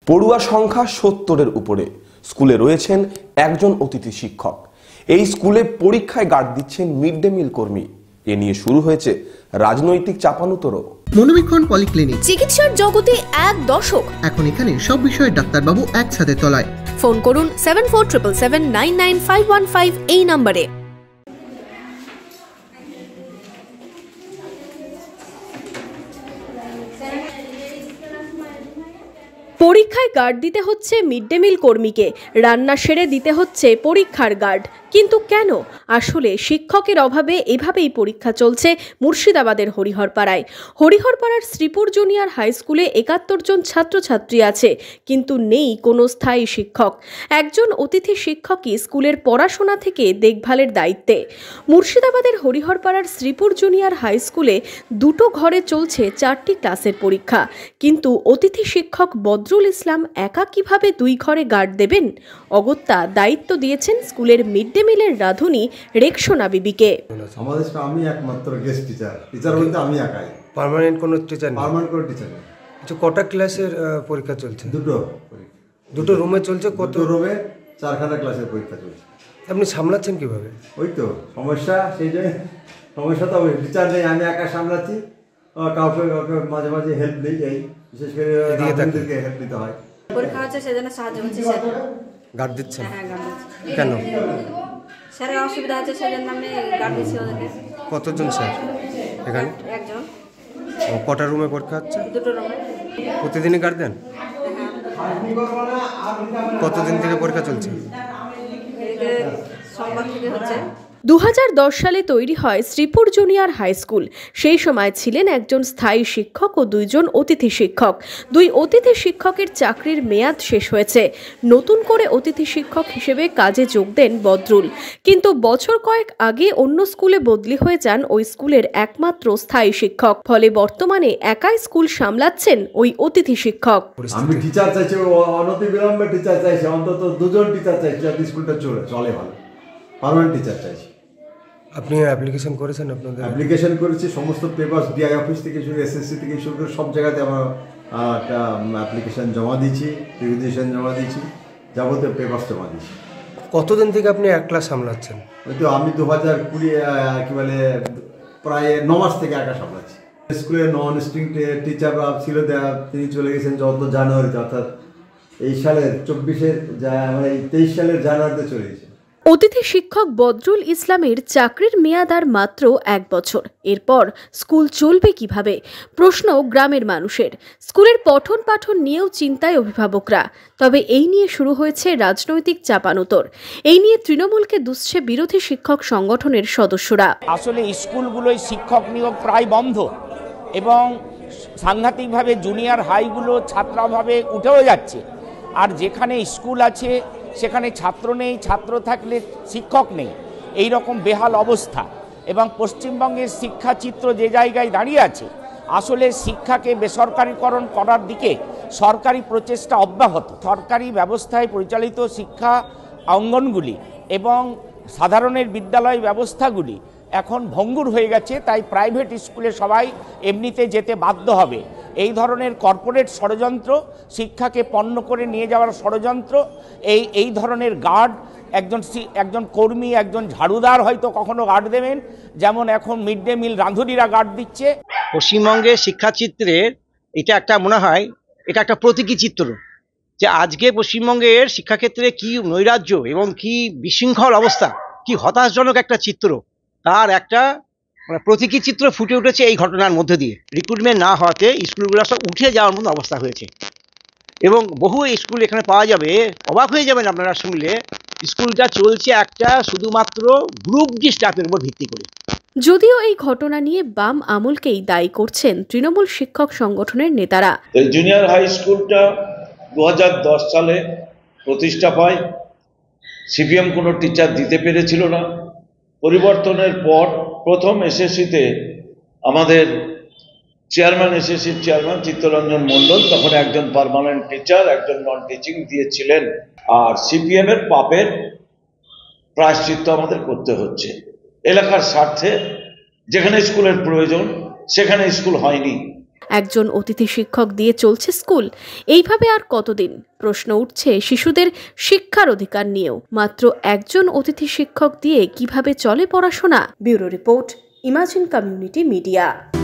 পড়ুয়া সংখ্যা ৭০-এর উপরে। স্কুলে রয়েছেন একজন অতিথি শিক্ষক। এই স্কুলে পরীক্ষায় গার্ড দিচ্ছেন মিড ডে মিল কর্মী। এ নিয়ে শুরু হয়েছে রাজনৈতিক চাপানুতরও। মনোবীক্ষণ পলিক্লিনিক, চিকিৎসার জগতে এক দশক। এখন এখানে সব বিষয়ে ডাক্তারবাবু একসাথে তলায়। ফোন করুন 7477799515 এই নম্বরে। পরীক্ষায় গার্ড দিতে হচ্ছে মিড ডে মিল কর্মীকে, রান্না সেরে দিতে হচ্ছে পরীক্ষার গার্ড। কিন্তু কেন? আসলে শিক্ষকের অভাবে এভাবেই পরীক্ষা চলছে মুর্শিদাবাদের হরিহরপাড়ায়। হরিহরপাড়ার শ্রীপুর জুনিয়র হাই স্কুলে ৭১ জন ছাত্রছাত্রী আছে, কিন্তু নেই কোনো স্থায়ী শিক্ষক। একজন অতিথি শিক্ষকই স্কুলের পড়াশোনা থেকে দেখভালের দায়িত্বে। মুর্শিদাবাদের হরিহরপাড়ার শ্রীপুর জুনিয়র হাই স্কুলে দুটো ঘরে চলছে 4টি ক্লাসের পরীক্ষা, কিন্তু অতিথি শিক্ষক বদরুল ইসলাম একা কিভাবে 2 ঘরে গার্ড দেবেন? অগত্যা দায়িত্ব দিয়েছেন স্কুলের মিড ডে মিলের রাঁধুনি রেকসোনা বিবিকে। আমাদের আমি একমাত্র গেস্ট টিচার বলতে আমি একাই। পার্মানেন্ট কোনো টিচার নেই? পার্মানেন্ট কোনো টিচার নেই। আচ্ছা, কটা ক্লাসের পরীক্ষা চলছে? দুটো রুমে চলছে। কত রুমে 4খানা ক্লাসের পরীক্ষা চলছে। আপনি সামলাচ্ছেন কিভাবে? ওই তো সমস্যা, সেই জন্য সমস্যা তো টিচার নেই, আমি একা সামলাচ্ছি। কাউকে মাঝে মাঝে হেল্প নেই, এই বিশেষ করে রাঁধুনিদেরকে হেল্প নিতে হয়। পরীক্ষা হচ্ছে সেজন্য সাহায্য হচ্ছে স্যার। গার্ড দিচ্ছেন? হ্যাঁ, গার্ড দিচ্ছি। কেন? স্যারের অসুবিধা আছে সেজন্য আমি গার্ড দিচ্ছি ওদেরকে। কতজন স্যার এখানে? একজন। কটা রুমে পরীক্ষা হচ্ছে? দুটো রুমে। প্রতিদিনই গার্ড দেন? কতদিন থেকে পরীক্ষা চলছে? সোমবার থেকে হচ্ছে। 2010 সালে তৈরি হয় শ্রীপুর জুনিয়র হাই স্কুল। সেই সময় ছিলেন একজন স্থায়ী শিক্ষক ও 2 জন অতিথি শিক্ষক। 2 অতিথি শিক্ষকের চাকরির মেয়াদ শেষ হয়েছে। নতুন করে অতিথি শিক্ষক হিসেবে কাজে যোগ দেন বদরুল, কিন্তু বছর কয়েক আগে অন্য স্কুলে বদলি হয়ে যান ওই স্কুলের একমাত্র স্থায়ী শিক্ষক। ফলে বর্তমানে একাই স্কুল সামলাচ্ছেন ওই অতিথি শিক্ষক। আমি টিচার চাইছি, অনতিবিলম্বে টিচার চাইছি, অন্তত 2 জন টিচার চাইছি যাতে স্কুলটা চলে ভালো। পার্মানেন্ট টিচার চাইছি। আপনি অ্যাপ্লিকেশন করেছেন? আপনাদের অ্যাপ্লিকেশন করেছি, সমস্ত পেপার ডিআই অফিস থেকে শুরু, এসএসসি থেকে শুরু করে সব জায়গাতে আমরা একটা অ্যাপ্লিকেশন জমা দিয়েছি, রিকুইজিশন জমা দিয়েছি, যাবতীয় পেপার জমা দিয়েছি। কতদিন থেকে আপনি এক ক্লাস সামলাচ্ছেন? ওই তো আমি 2020 কি বলে প্রায় 9 মাস থেকে একা সামলাচ্ছি। স্কুলে নন স্ট্রিং টিচাররা ছিল, তিনি চলে গেছেন যত জানুয়ারিতে, অর্থাৎ এই সালের 23 সালের জানুয়ারিতে চলে গেছে। অতিথি শিক্ষক বদরুল ইসলামের চাকরির মেয়াদ আর মাত্র 1 বছর। এরপর স্কুল চলবে কিভাবে? প্রশ্ন গ্রামের মানুষের। স্কুলের পঠন পাঠন নিয়েও চিন্তায় অভিভাবকরা। তবে এই নিয়ে শুরু হয়েছে রাজনৈতিক চাপানুতর। এই নিয়ে তৃণমূলকে দুষছে বিরোধী শিক্ষক সংগঠনের সদস্যরা। আসলে স্কুলগুলোয় শিক্ষক নিয়োগ প্রায় বন্ধ এবং সাংঘাতিকভাবে জুনিয়র হাইগুলো ছাত্রাভাবে উঠেও যাচ্ছে। আর যেখানে স্কুল আছে সেখানে ছাত্র নেই, ছাত্র থাকলে শিক্ষক নেই, এই রকম বেহাল অবস্থা। এবং পশ্চিমবঙ্গের শিক্ষাচিত্র যে জায়গায় দাঁড়িয়ে আছে, আসলে শিক্ষাকে বেসরকারীকরণ করার দিকে সরকারি প্রচেষ্টা অব্যাহত। সরকারি ব্যবস্থায় পরিচালিত শিক্ষা অঙ্গনগুলি এবং সাধারণের বিদ্যালয় ব্যবস্থাগুলি এখন ভঙ্গুর হয়ে গেছে, তাই প্রাইভেট স্কুলে সবাই এমনিতে যেতে বাধ্য হবে। এই ধরনের কর্পোরেট ষড়যন্ত্র, শিক্ষাকে পণ্য করে নিয়ে যাওয়ার ষড়যন্ত্র, এই ধরনের গার্ড একজন কর্মী, একজন ঝাড়ুদার হয়তো কখনো গার্ড দেবেন, যেমন এখন মিড ডে মিল রাঁধুনিরা গার্ড দিচ্ছে। পশ্চিমবঙ্গের শিক্ষাচিত্রের এটা একটা মনে হয় এটা একটা প্রতীকী চিত্র, যে আজকে পশ্চিমবঙ্গের শিক্ষাক্ষেত্রে কি নৈরাজ্য এবং কি বিশৃঙ্খল অবস্থা, কি হতাশজনক একটা চিত্র, তার একটা প্রতীকী চিত্র ফুটে উঠেছে এই ঘটনার মধ্যে দিয়ে। রিক্রুটমেন্ট না হওয়াতে স্কুলগুলো সব উঠে যাওয়ার মতো অবস্থা হয়েছে এবং বহু স্কুল এখানে পাওয়া যাবে। অবাক হয়ে যাবেন আপনারা শুনলে, স্কুলটা চলছে একটা শুধুমাত্র গ্রুপ ডি স্টাফের উপর ভিত্তি করে। যদিও এই ঘটনা নিয়ে বাম আমলকেই দায়ী করছেন তৃণমূল শিক্ষক সংগঠনের নেতারা। জুনিয়র হাই স্কুলটা 2010 সালে প্রতিষ্ঠা পায়। সিপিএম কোনো টিচার দিতে পেরেছিল না। পরিবর্তনের পর প্রথম এসএসসিতে আমাদের এসএসসির চেয়ারম্যান চিত্তরঞ্জন মণ্ডল তখন একজন পার্মানেন্ট টিচার, একজন নন টিচিং দিয়েছিলেন। আর সিপিএম এর পাপের প্রায়শ্চিত্ত আমাদের করতে হচ্ছে। এলাকার স্বার্থে যেখানে স্কুলের প্রয়োজন সেখানে স্কুল হয়নি, একজন অতিথি শিক্ষক দিয়ে চলছে স্কুল। এইভাবে আর কতদিন? প্রশ্ন উঠছে শিশুদের শিক্ষার অধিকার নিয়েও। মাত্র একজন অতিথি শিক্ষক দিয়ে কিভাবে চলে পড়াশোনা? Bureau report, imagine community media.